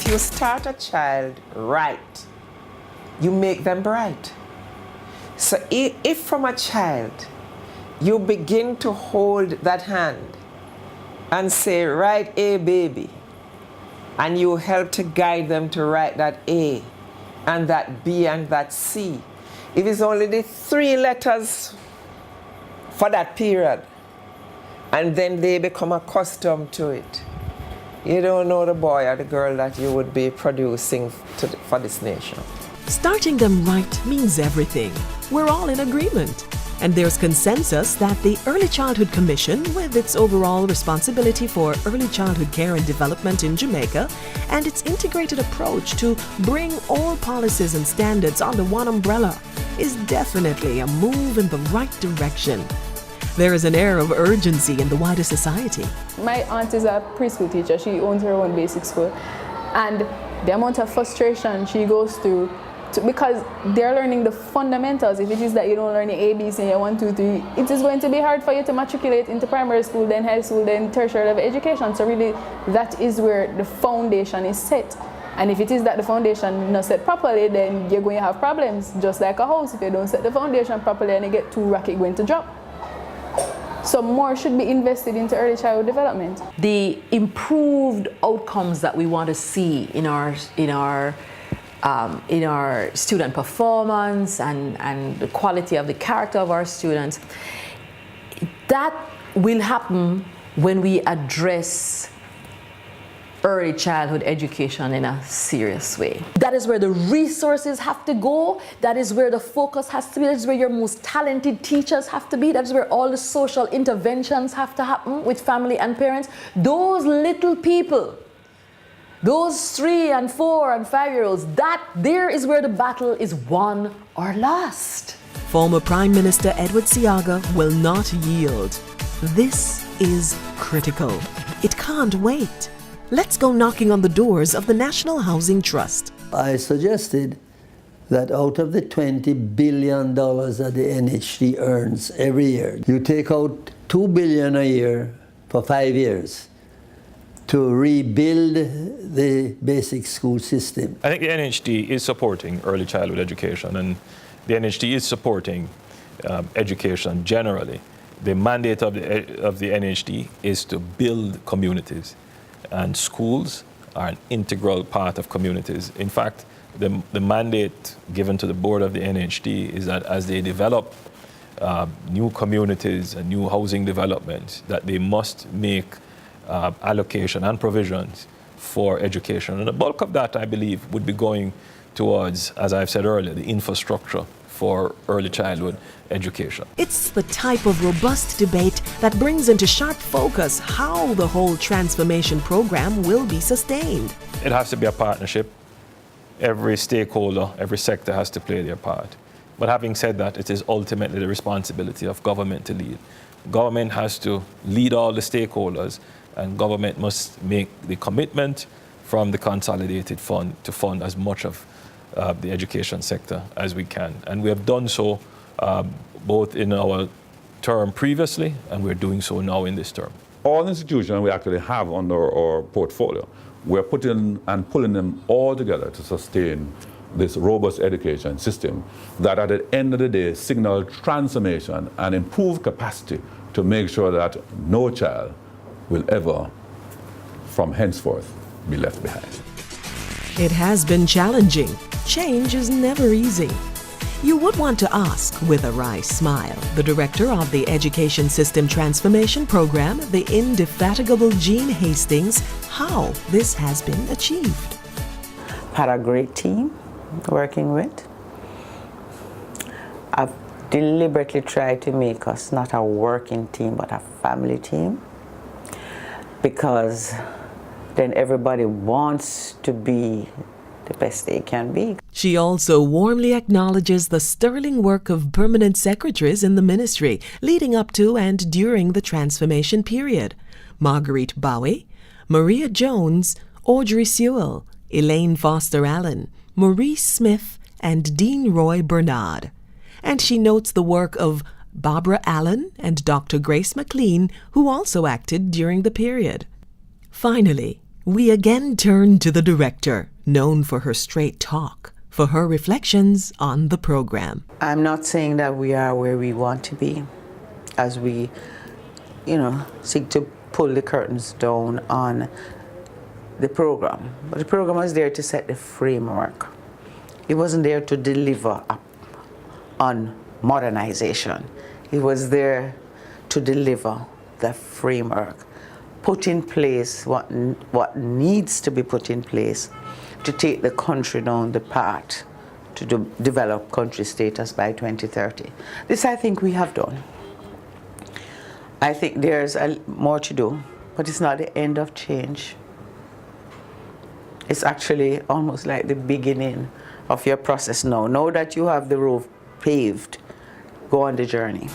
you start a child right, you make them bright. So if from a child you begin to hold that hand and say, write A, baby, and you help to guide them to write that A and that B and that C, if it's only the 3 letters for that period, and then they become accustomed to it, you don't know the boy or the girl that you would be producing for this nation. Starting them right means everything. We're all in agreement. And there's consensus that the Early Childhood Commission, with its overall responsibility for early childhood care and development in Jamaica, and its integrated approach to bring all policies and standards under one umbrella, is definitely a move in the right direction. There is an air of urgency in the wider society. My aunt is a preschool teacher. She owns her own basic school. And the amount of frustration she goes through because they're learning the fundamentals. If it is that you don't learn the ABCs and your 1, 2, 3, it is going to be hard for you to matriculate into primary school, then high school, then tertiary level education. So really, that is where the foundation is set. And if it is that the foundation is not set properly, then you're going to have problems. Just like a house, if you don't set the foundation properly and you get too rocky, it's going to drop. So more should be invested into early childhood development. The improved outcomes that we want to see in our student performance and the quality of the character of our students, that will happen when we address early childhood education in a serious way. That is where the resources have to go. That is where the focus has to be. That is where your most talented teachers have to be. That is where all the social interventions have to happen with family and parents. Those little people, those 3 and 4 and 5-year-olds, that there is where the battle is won or lost. Former Prime Minister Edward Seaga will not yield. This is critical. It can't wait. Let's go knocking on the doors of the National Housing Trust. I suggested that out of the $20 billion that the NHT earns every year, you take out $2 billion a year for 5 years to rebuild the basic school system. I think the NHT is supporting early childhood education, and the NHT is supporting education generally. The mandate of the NHT is to build communities, and schools are an integral part of communities. In fact, the mandate given to the board of the NHT is that as they develop new communities and new housing developments, that they must make allocation and provisions for education. And the bulk of that, I believe, would be going towards, as I've said earlier, the infrastructure for early childhood education. It's the type of robust debate that brings into sharp focus how the whole transformation program will be sustained. It has to be a partnership. Every stakeholder, every sector has to play their part. But having said that, it is ultimately the responsibility of government to lead. Government has to lead all the stakeholders, and government must make the commitment from the consolidated fund to fund as much of the education sector as we can. And we have done so both in our term previously, and we're doing so now in this term. All institutions we actually have under our portfolio, we're putting and pulling them all together to sustain this robust education system that at the end of the day signal transformation and improve capacity to make sure that no child will ever, from henceforth, be left behind. It has been challenging. Change is never easy. You would want to ask, with a wry smile, the director of the Education System Transformation Program, the indefatigable Jean Hastings, how this has been achieved. Had a great team working with. I've deliberately tried to make us not a working team, but a family team, because then everybody wants to be the best they can be. She also warmly acknowledges the sterling work of permanent secretaries in the ministry leading up to and during the transformation period. Marguerite Bowie, Maria Jones, Audrey Sewell, Elaine Foster Allen, Maurice Smith, and Dean Roy Bernard. And she notes the work of Barbara Allen and Dr. Grace McLean, who also acted during the period. Finally, We again turn to the director, known for her straight talk, for her reflections on the program. I'm not saying that we are where we want to be as we, seek to pull the curtains down on the program. But the program was there to set the framework. It wasn't there to deliver on modernization. It was there to deliver the framework, put in place what needs to be put in place to take the country down the path to develop country status by 2030. This I think we have done. I think there's more to do, but it's not the end of change. It's actually almost like the beginning of your process now. Now that you have the road paved, go on the journey.